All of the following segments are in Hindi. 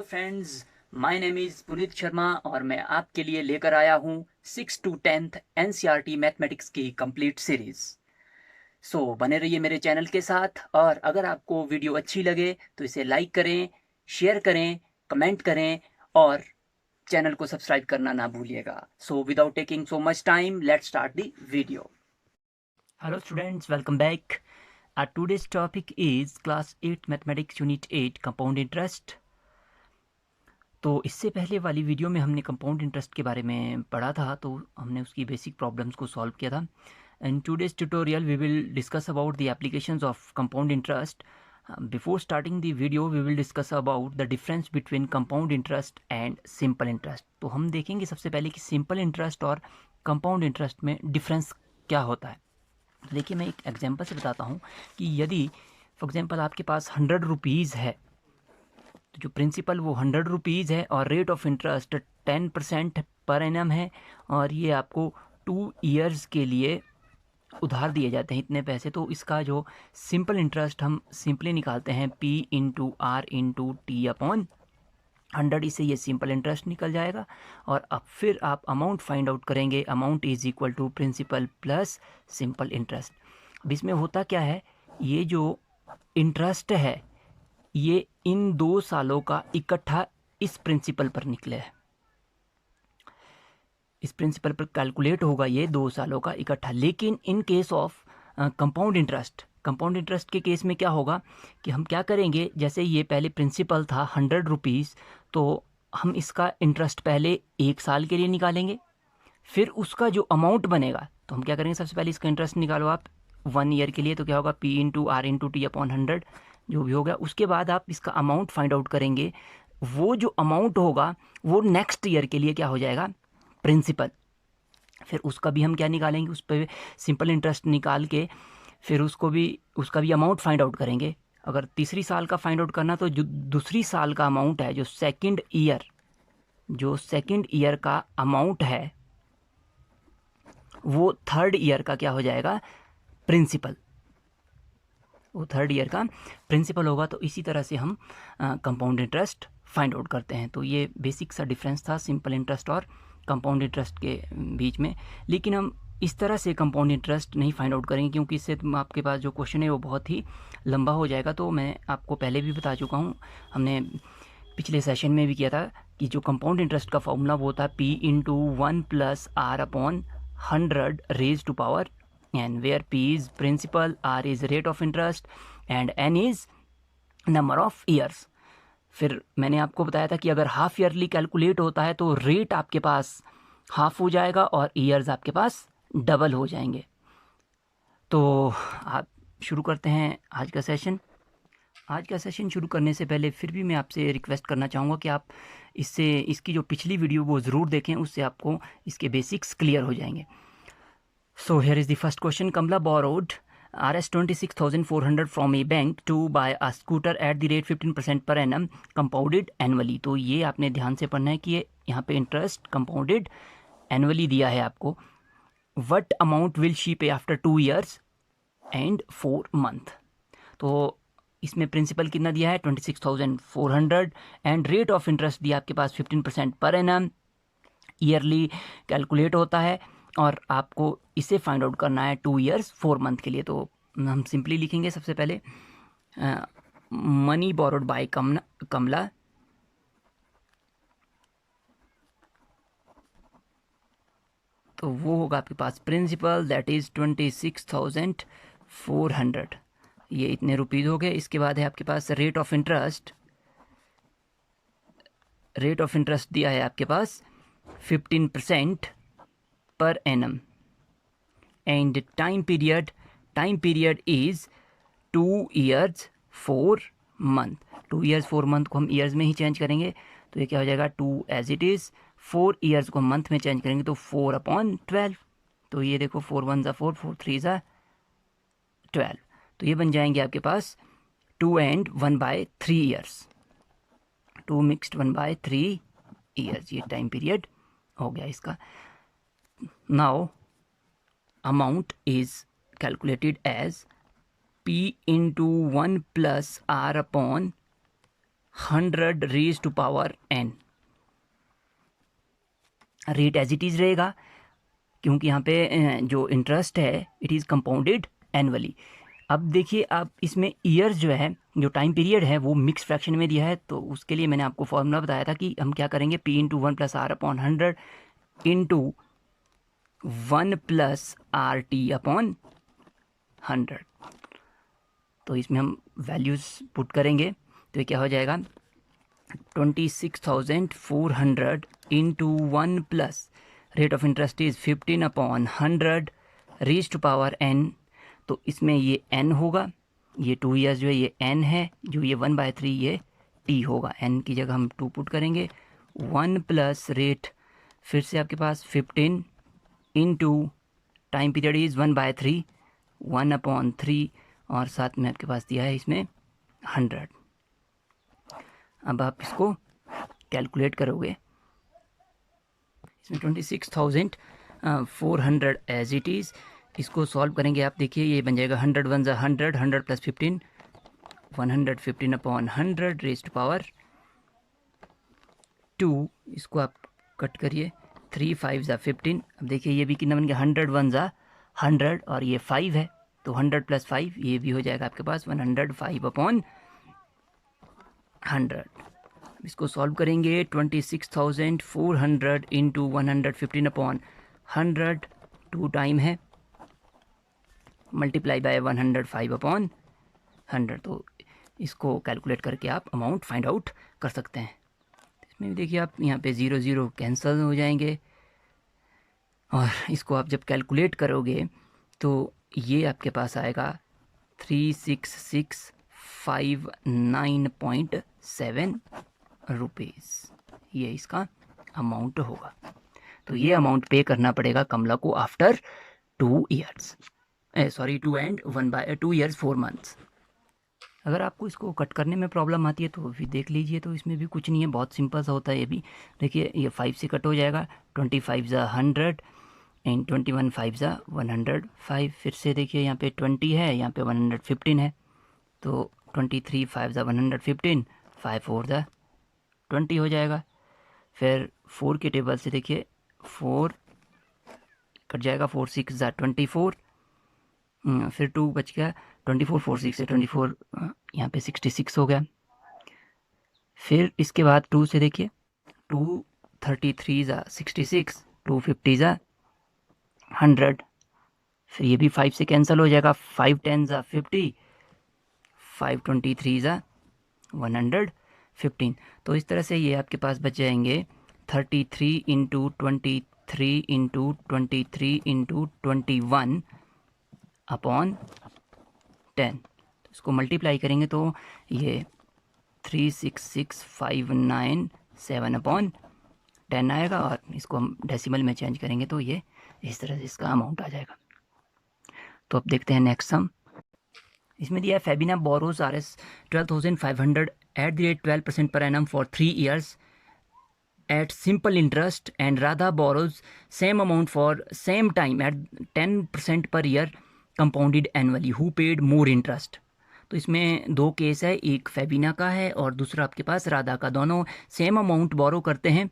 Friends, my name is Puneet Sharma और मैं आपके लिए लेकर आया हूँ 6 to 10th एनसीईआरटी मैथमेटिक्स की कंप्लीट सीरीज़। बने रहिए मेरे चैनल के साथ और अगर आपको वीडियो अच्छी लगे तो इसे लाइक करें, शेयर करें, कमेंट करें और चैनल को सब्सक्राइब करना ना भूलिएगा। Without taking so much time, let's start the video. Hello students, welcome back. Our today's topic is Class 8 Mathematics Unit 8 Compound Interest। तो इससे पहले वाली वीडियो में हमने कंपाउंड इंटरेस्ट के बारे में पढ़ा था, तो हमने उसकी बेसिक प्रॉब्लम्स को सॉल्व किया था। In today's tutorial we will discuss about the applications of compound interest. Before starting the video we will discuss about the difference between compound interest and simple interest. तो हम देखेंगे सबसे पहले कि सिंपल इंटरेस्ट और कंपाउंड इंटरेस्ट में डिफरेंस क्या होता है। तो देखिए, मैं एक एग्जांपल से बताता हूँ कि यदि फॉर एग्जांपल आपके पास 100 रुपीज़ है, तो जो प्रिंसिपल वो 100 रुपीज़ है और rate of interest 10% per annum है, और ये आपको 2 ईयर्स के लिए उधार दिए जाते हैं इतने पैसे। तो इसका जो सिंपल इंटरेस्ट हम सिंपली निकालते हैं P into R into T upon 100, इससे ये सिंपल इंटरेस्ट निकल जाएगा। और अब फिर आप अमाउंट फाइंड आउट करेंगे, amount is equal to principal plus simple interest. अब इसमें होता क्या है, ये जो इंटरेस्ट है ये इन 2 सालों का इकट्ठा इस प्रिंसिपल पर निकले है, इस प्रिंसिपल पर कैलकुलेट होगा ये 2 सालों का इकट्ठा। लेकिन इन केस ऑफ कंपाउंड इंटरेस्ट के केस में क्या होगा कि हम क्या करेंगे, जैसे ये पहले प्रिंसिपल था 100 रुपीज़, तो हम इसका इंटरेस्ट पहले 1 साल के लिए निकालेंगे, फिर उसका जो अमाउंट बनेगा तो हम क्या करेंगे, सबसे पहले इसका इंटरेस्ट निकालो आप 1 ईयर के लिए, तो क्या होगा P into R into T upon 100 जो भी होगा। उसके बाद आप इसका अमाउंट फाइंड आउट करेंगे, वो जो अमाउंट होगा वो नेक्स्ट ईयर के लिए क्या हो जाएगा, प्रिंसिपल। फिर उसका भी हम क्या निकालेंगे, उस पर सिंपल इंटरेस्ट निकाल के फिर उसका भी अमाउंट फाइंड आउट करेंगे। अगर तीसरी साल का फाइंड आउट करना तो जो दूसरी साल का अमाउंट है, जो सेकंड ईयर का अमाउंट है, वो थर्ड ईयर का क्या हो जाएगा, प्रिंसिपल। वो थर्ड ईयर का प्रिंसिपल होगा। तो इसी तरह से हम कंपाउंड इंटरेस्ट फाइंड आउट करते हैं। तो ये बेसिक सा डिफरेंस था सिंपल इंटरेस्ट और कंपाउंड इंटरेस्ट के बीच में। लेकिन हम इस तरह से कंपाउंड इंटरेस्ट नहीं फाइंड आउट करेंगे, क्योंकि इससे आपके पास जो क्वेश्चन है वो बहुत ही लंबा हो जाएगा। तो मैं आपको पहले भी बता चुका हूँ, हमने पिछले सेशन में भी किया था कि जो कंपाउंड इंटरेस्ट का फॉर्मूला वो होता है P into 1 plus R upon 100 raise to power n, where P is principal, R is rate of interest and n is number of years। फिर मैंने आपको बताया था कि अगर हाफ ईयरली कैलकुलेट होता है तो रेट आपके पास हाफ हो जाएगा और ईयर्स आपके पास डबल हो जाएंगे। तो आप शुरू करते हैं आज का सेशन। आज का सेशन शुरू करने से पहले फिर भी मैं आपसे रिक्वेस्ट करना चाहूँगा कि आप इसकी जो पिछली वीडियो वो ज़रूर देखें, उससे आपको इसके बेसिक्स क्लियर हो जाएंगे। So here is the first question. Kamla borrowed Rs 26,400 from a bank to buy a scooter at the rate 15% per annum compounded annually। तो ये आपने ध्यान से पढ़ना है कि ये यहाँ पे इंटरेस्ट compounded annually दिया है आपको। What amount will she pay after 2 years and 4 month। तो इसमें प्रिंसिपल कितना दिया है 26,400 एंड रेट ऑफ इंटरेस्ट दिया आपके पास 15% पर एनम, ईयरली कैलकुलेट होता है और आपको इसे फाइंड आउट करना है 2 ईयर्स 4 मंथ के लिए। तो हम सिंपली लिखेंगे सबसे पहले मनी बोरोड बाय कमला तो वो होगा आपके पास प्रिंसिपल दैट इज 26,400, ये इतने रुपीज़ हो गए। इसके बाद है आपके पास रेट ऑफ इंटरेस्ट दिया है आपके पास 15% per annum and time period is 2 years 4 month। 2 years 4 month को हम ईयर्स में ही चेंज करेंगे, तो ये क्या हो जाएगा 2 एज इट इज़। 4 ईयर्स को मंथ में चेंज करेंगे तो 4 अपॉन 12। तो ये देखो 4 1 ज़ा 4, 4 3 ज़ा 12, तो ये बन जाएंगे आपके पास 2 and 1/3 ईयर्स, 2 मिक्सड 1/3 ईयर्स। ये टाइम पीरियड हो गया इसका। Now amount is calculated as P into 1 plus R upon 100 raise to power n। Rate as it is रहेगा क्योंकि यहाँ पे जो इंटरेस्ट है इट इज़ कंपाउंडेड एनुअली। अब देखिए आप इसमें ईयर्स जो है, जो टाइम पीरियड है वो मिक्स फ्रैक्शन में दिया है, तो उसके लिए मैंने आपको फॉर्मूला बताया था कि हम क्या करेंगे, p into 1+r/100 into 1+RT/100। तो इसमें हम वैल्यूज़ पुट करेंगे तो ये क्या हो जाएगा, 26,400 into 1+ rate of interest is 15/100 raise to power n। तो इसमें ये n होगा, ये 2 ईयर्स जो है ये n है, जो ये 1/3 ये t होगा। n की जगह हम 2 पुट करेंगे, 1+ रेट फिर से आपके पास 15 इंटू टाइम पीरियड इज़ 1/3 1/3 और साथ में आपके पास दिया है इसमें 100। अब आप इसको कैलकुलेट करोगे, इसमें 26,400 एज इट इज़, इसको सॉल्व करेंगे आप, देखिए ये बन जाएगा 100 1 ज़ा 100, 100 + 15 115/100 रेज टू पावर 2। इसको आप कट करिए, 3 5 ज़ा 15। अब देखिए ये भी कितना बन गया, 100 1 ज़ा 100 और ये 5 है तो 100 + 5 ये भी हो जाएगा आपके पास 105/100। इसको सॉल्व करेंगे, 26,400 इंटू 115/100 2 टाइम है, मल्टीप्लाई बाय 105/100। तो इसको कैलकुलेट करके आप अमाउंट फाइंड आउट कर सकते हैं। इसमें भी देखिए आप यहाँ पे 0 0 कैंसिल हो जाएंगे और इसको आप जब कैलकुलेट करोगे तो ये आपके पास आएगा 36,659.7 रुपीज़, ये इसका अमाउंट होगा। तो ये अमाउंट पे करना पड़ेगा कमला को आफ्टर 2 ईयर्स, 2 ईयर्स 4 मंथ्स। अगर आपको इसको कट करने में प्रॉब्लम आती है तो भी देख लीजिए, तो इसमें भी कुछ नहीं है, बहुत सिंपल सा होता है ये भी। देखिए ये 5 से कट हो जाएगा, 25 ज़ा 100 एंड 21 5 ज़ा 105। फिर से देखिए यहाँ पे 20 है, यहाँ पे 115 है, तो 23 5 ज़ा 115, 5 4 ज़ा 20 हो जाएगा। फिर 4 के टेबल से देखिए 4 कट जाएगा, 4 6 ज़ा 24, फिर 2 बच गया, 24 4 6 से 24 यहाँ पे 66 हो गया। फिर इसके बाद 2 से देखिए 2 33 ज़ा 66, 2 50 ज़ा 100। फिर ये भी 5 से कैंसिल हो जाएगा, 5 10 ज़ा 50, 5 23 ज़ा 115। तो इस तरह से ये आपके पास बच जाएंगे 33 इंटू 23 इंटू 23 इंटू 21/10। तो इसको मल्टीप्लाई करेंगे तो ये 366,597/10 आएगा और इसको हम डेसिमल में चेंज करेंगे तो ये इस तरह से इसका अमाउंट आ जाएगा। तो अब देखते हैं नेक्स्ट सम। इसमें दिया है Febina borrows RS 12,500 eight the rate 12% per annum for 3 years at simple interest, and Radha borrows same amount for same time at 10% per year compounded annually. Who paid more interest? तो इसमें 2 केस है, एक फेबिना का है और दूसरा आपके पास राधा का। दोनों सेम अमाउंट बोरो करते हैं,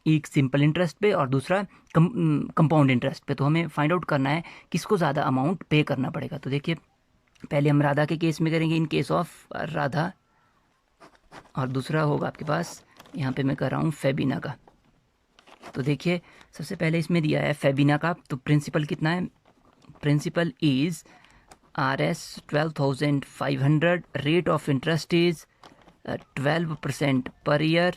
एक सिंपल इंटरेस्ट पे और दूसरा कंपाउंड इंटरेस्ट पे। तो हमें फाइंड आउट करना है किसको ज़्यादा अमाउंट पे करना पड़ेगा। तो देखिए पहले हम राधा के केस में करेंगे, इन केस ऑफ राधा, और दूसरा होगा आपके पास यहाँ पे मैं कर रहा हूँ फेबिना का। तो देखिए सबसे पहले इसमें दिया है फेबिना का, तो प्रिंसिपल कितना है, principal is RS 12,500, rate of interest is 12% per year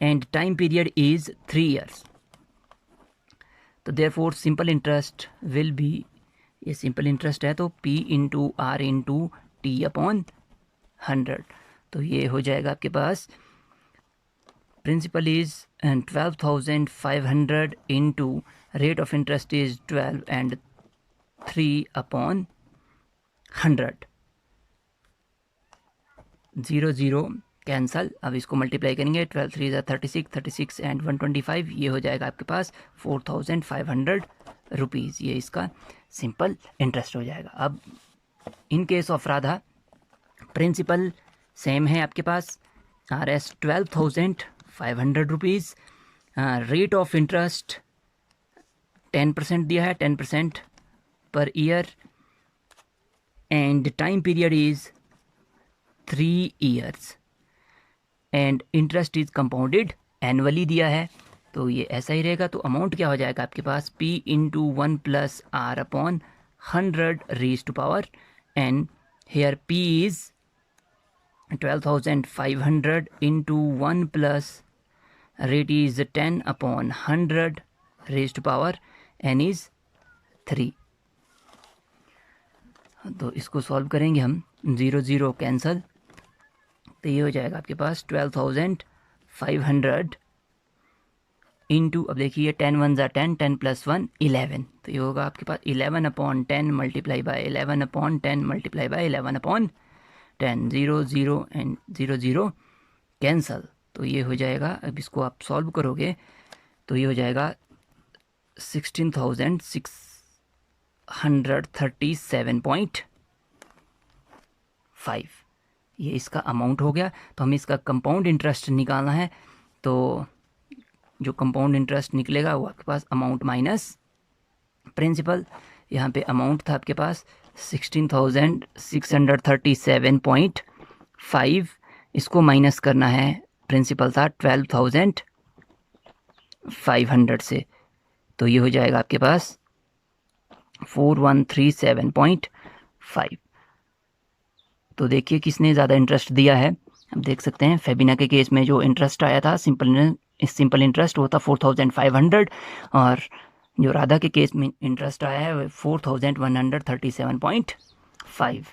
and time period is 3 years. तो therefore simple interest will be, ये सिंपल इंटरेस्ट है तो P into R into T/100। तो ये हो जाएगा आपके पास principal is 12,500 into rate of interest is 12 and 3/100। 0 0 cancel. अब इसको मल्टीप्लाई करेंगे, 12 3 ज़ा 36, 36 एंड 125, ये हो जाएगा आपके पास 4,500 रुपीज़। ये इसका सिंपल इंटरेस्ट हो जाएगा। अब in case of Radha principal same है आपके पास, RS 12,500 rupees, rate of interest 10% दिया है, 10% per year, and time period is 3 years, and interest is compounded annually दिया है, तो ये ऐसा ही रहेगा। तो अमाउंट क्या हो जाएगा आपके पास, P into 1 plus R upon 100 raise to power n, here P is 12,500 into 1 plus rate is 10 upon 100 raise to power n is 3। तो इसको सॉल्व करेंगे हम, 0 0 कैंसल, तो ये हो जाएगा आपके पास 12,500 इंटू, अब देखिए 10 1 ज़ा 10, 10 प्लस 1 11, तो ये होगा आपके पास 11 upon 10 multiply by 11 upon 10 multiply by 11 upon 10, 0 0 and 0 0 cancel, तो ये हो जाएगा। अब इसको आप सॉल्व करोगे तो ये हो जाएगा 16,637.5, ये इसका अमाउंट हो गया। तो हमें इसका कंपाउंड इंटरेस्ट निकालना है, तो जो कंपाउंड इंटरेस्ट निकलेगा वो आपके पास अमाउंट माइनस प्रिंसिपल, यहाँ पे अमाउंट था आपके पास 16,637.5, इसको माइनस करना है, प्रिंसिपल था 12,500 से, तो ये हो जाएगा आपके पास 4137.5। तो देखिए किसने ज़्यादा इंटरेस्ट दिया है, हम देख सकते हैं फेबिना के केस में जो इंटरेस्ट आया था सिंपल इंटरेस्ट वो था 4,500, और जो राधा के केस में इंटरेस्ट आया है 4,137.5।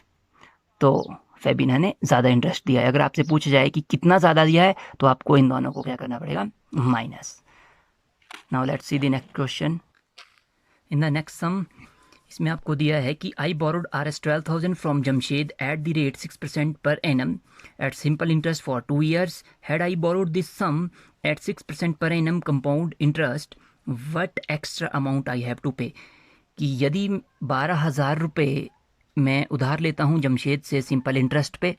तो फेबिना ने ज़्यादा इंटरेस्ट दिया है। अगर आपसे पूछा जाए कि कितना ज़्यादा दिया है तो आपको इन दोनों को क्या करना पड़ेगा, minus. Now let's see the next question. In the next sum, इसमें आपको दिया है कि I borrowed RS 12,000 from Jamshed at the rate 6% per annum at simple interest for 2 years. Had I borrowed this sum at 6% per annum compound interest, what extra amount I have to pay. कि यदि 12,000 रुपये मैं उधार लेता हूँ जमशेद से सिंपल इंटरेस्ट पे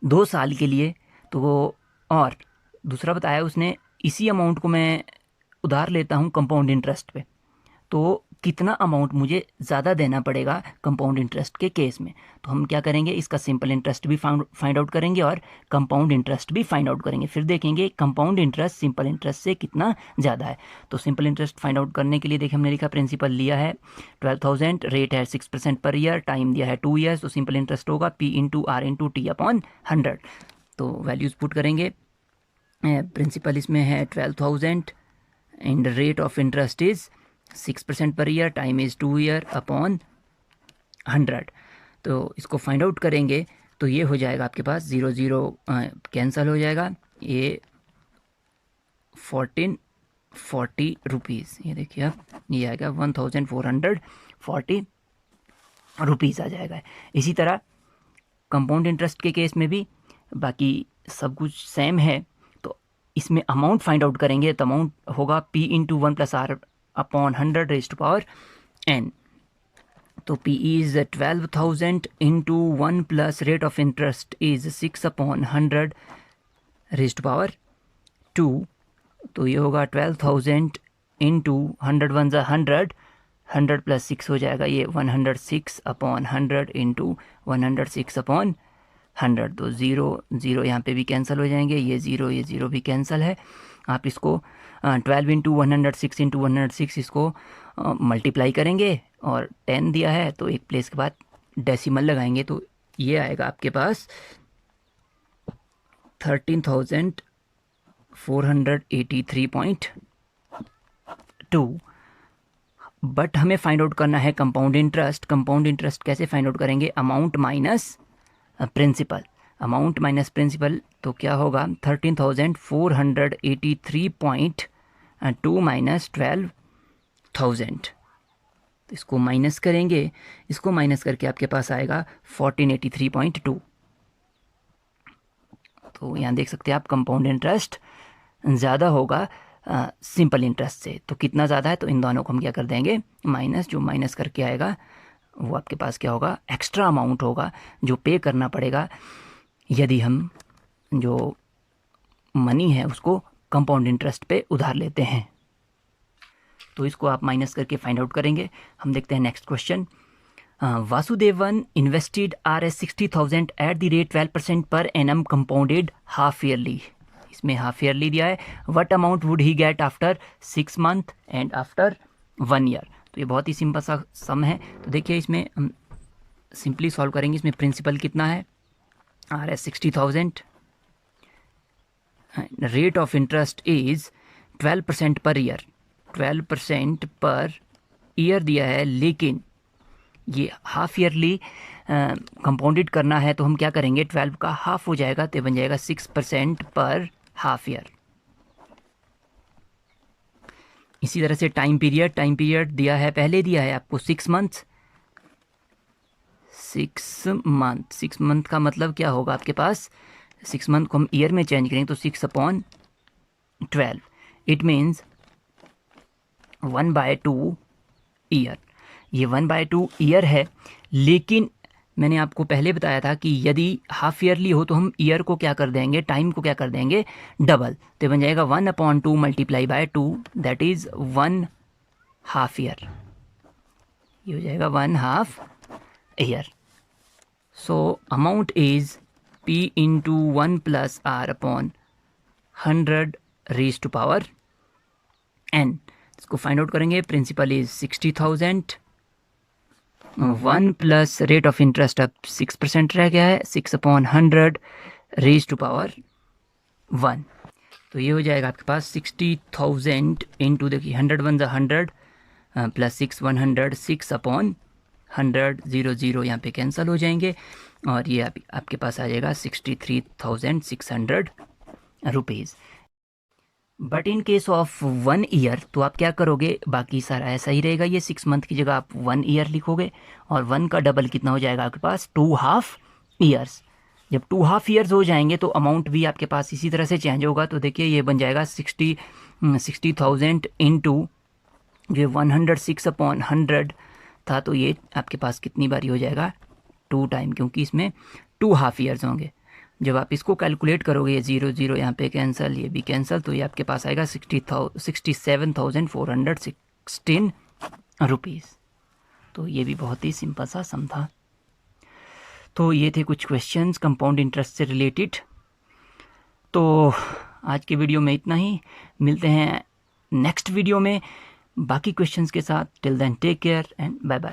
2 साल के लिए, तो वो, और दूसरा बताया उसने इसी अमाउंट को मैं उधार लेता हूँ कंपाउंड इंटरेस्ट पे, तो कितना अमाउंट मुझे ज़्यादा देना पड़ेगा कंपाउंड इंटरेस्ट के केस में। तो हम क्या करेंगे, इसका सिंपल इंटरेस्ट भी फाइंड आउट करेंगे और कंपाउंड इंटरेस्ट भी फाइंड आउट करेंगे, फिर देखेंगे कंपाउंड इंटरेस्ट सिंपल इंटरेस्ट से कितना ज़्यादा है। तो सिंपल इंटरेस्ट फाइंड आउट करने के लिए देखिए हमने लिखा, प्रिंसिपल लिया है 12,000, रेट है 6% पर ईयर, टाइम दिया है 2 years, तो सिंपल इंटरेस्ट होगा P into R into T upon 100। तो वैल्यूज़ पुट करेंगे, प्रिंसिपल इसमें है 12,000 and rate of interest is 6% per year, time is 2 year upon 100। तो इसको फाइंड आउट करेंगे तो ये हो जाएगा आपके पास 0 0 कैंसल हो जाएगा, ये 1440 रुपीज़, ये देखिए अब ये आएगा 1440 रुपीज़ आ जाएगा। इसी तरह कंपाउंड इंटरेस्ट के केस में भी बाकी सब कुछ सेम है, तो इसमें अमाउंट फाइंड आउट करेंगे, तो अमाउंट होगा P into 1 plus R upon 100 raise to power n। तो P is 12,000 into 1 plus rate of interest is 6 upon 100 raise to power 2, तो ये होगा 12,000 इंटू 100 1 ज़ा 100, 100 प्लस 6 हो जाएगा ये 106 अपॉन 100 इंटू 106 अपॉन 100। तो 0 0 यहाँ पे भी कैंसिल हो जाएंगे, ये 0 भी कैंसिल है। आप इसको 12 इंटू 106 इंटू 106 इसको मल्टीप्लाई करेंगे, और 10 दिया है तो एक प्लेस के बाद डेसिमल लगाएंगे, तो ये आएगा आपके पास 13,483.2। बट हमें फाइंड आउट करना है कंपाउंड इंटरेस्ट। कंपाउंड इंटरेस्ट कैसे फाइंड आउट करेंगे, amount minus principal, amount minus principal, तो क्या होगा 13,483.2 माइनस 12,000, तो इसको माइनस करेंगे, इसको माइनस करके आपके पास आएगा 1483.2। तो यहाँ देख सकते हैं आप कंपाउंड इंटरेस्ट ज़्यादा होगा सिंपल इंटरेस्ट से, तो कितना ज़्यादा है, तो इन दोनों को हम क्या कर देंगे माइनस, जो माइनस करके आएगा वो आपके पास क्या होगा, एक्स्ट्रा अमाउंट होगा जो पे करना पड़ेगा यदि हम जो मनी है उसको कंपाउंड इंटरेस्ट पे उधार लेते हैं। तो इसको आप माइनस करके फाइंड आउट करेंगे। हम देखते हैं next question. Vasudevan invested Rs 60,000 eight the rate 12% per annum compounded half yearly. इसमें हाफ ईयरली दिया है। What amount would he get after 6 month and after 1 year. तो ये बहुत ही सिंपल सा सम है। तो देखिए इसमें हम सिंपली सॉल्व करेंगे। इसमें प्रिंसिपल कितना है, Rs 60,000, rate of interest is 12% per year, 12% per year दिया है, लेकिन ये हाफ ईयरली कंपाउंडेड करना है तो हम क्या करेंगे, 12 का हाफ हो जाएगा तो बन जाएगा 6% पर हाफ ईयर। इसी तरह से टाइम पीरियड दिया है, पहले दिया है आपको 6 मंथ। 6 मंथ का मतलब क्या होगा आपके पास, 6 मंथ को हम ईयर में चेंज करेंगे तो 6/12, इट मीन्स 1/2 ईयर। ये 1/2 ईयर है, लेकिन मैंने आपको पहले बताया था कि यदि हाफ ईयरली हो तो हम ईयर को क्या कर देंगे, टाइम को क्या कर देंगे, डबल। तो बन जाएगा 1/2 multiply by 2, that is 1/2 year. ये हो जाएगा 1/2 year. So amount is P into 1 plus R upon 100 raise to power n। इसको फाइंड आउट करेंगे। Principal is 60,000, 1 plus rate of interest अब 6% रह गया है, 6/100 रेज़ टू पावर 1। तो ये हो जाएगा आपके पास 60,000 इंटू, देखिए 100 1 100 प्लस 6 100, 6/100, 0 0 यहाँ पे कैंसिल हो जाएंगे और ये आपके पास आ जाएगा 63,600 rupees. But in case of 1 year तो आप क्या करोगे, बाकी सारा ऐसा ही रहेगा। ये 6 मंथ की जगह आप 1 ईयर लिखोगे और 1 का डबल कितना हो जाएगा आपके पास, 2/2 ईयर्स। जब 2/2 ईयर्स हो जाएंगे तो अमाउंट भी आपके पास इसी तरह से चेंज होगा। तो देखिए ये बन जाएगा 60,000 इंटू जो 106/100 था, तो ये आपके पास कितनी बारी हो जाएगा, 2 टाइम, क्योंकि इसमें 2/2 ईयर्स होंगे। जब आप इसको कैलकुलेट करोगे, ये 0 0 यहाँ पे कैंसिल, ये भी कैंसिल, तो ये आपके पास आएगा 67,416 रुपीज़। तो ये भी बहुत ही सिंपल सा सम था। तो ये थे कुछ क्वेश्चंस कंपाउंड इंटरेस्ट से रिलेटेड। तो आज के वीडियो में इतना ही, मिलते हैं नेक्स्ट वीडियो में बाकी क्वेश्चंस के साथ। Till then take care and bye bye.